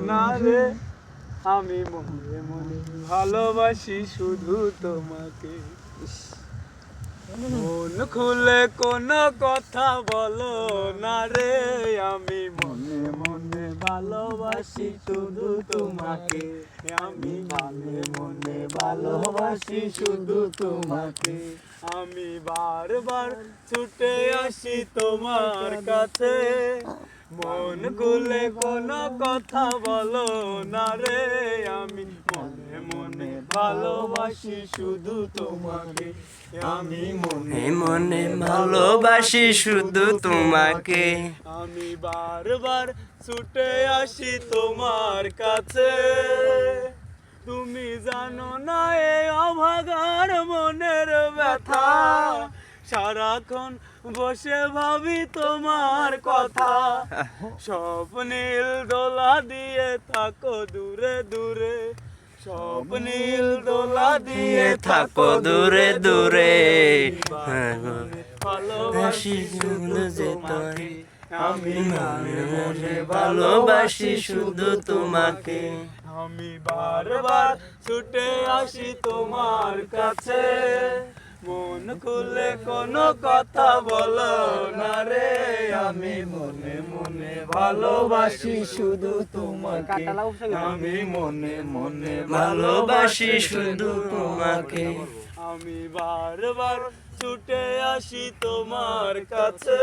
না রে, আমি মনে মনে ভালোবাসি শুধু তোমাকে। মন খুলে কোনো কথা বলো না রে, আমি মনে মনে ভালোবাসি শুধু তোমাকে। আমি মনে মনে ভালোবাসি শুধু তোমাকে। আমি বারবার ছুটে আসি তোমার কাছে, মন খুলে কোনো কথা বলো না রে, আমি মনে মনে ভালোবাসি শুধু তোমাকে। আমি মনে মনে ভালোবাসি শুধু তোমাকে। আমি বারবার ছুটে আসি তোমার কাছে, তুমি জানো না এই অভাগার মনের ব্যথা, সারাক্ষণ বসে ভাবি তোমার কথা। স্বপ্নীল দোলা দিয়ে থাকো দূরে দূরে, স্বপ্নীল দোলা দিয়ে থাকো দূরে দূরে, ভালোবাসি শুধু তোমাকে। আমি মনে মনে ভালোবাসি শুধু তোমাকে। আমি বারবার ছুটে আসি তোমার কাছে, মন খুলে কোনো কথা বলো না রে, আমি মনে মনে ভালোবাসি শুধু তোমাকে। আমি মনে মনে ভালোবাসি শুধু তোমাকে। আমি বারবার ছুটে আসি তোমার কাছে।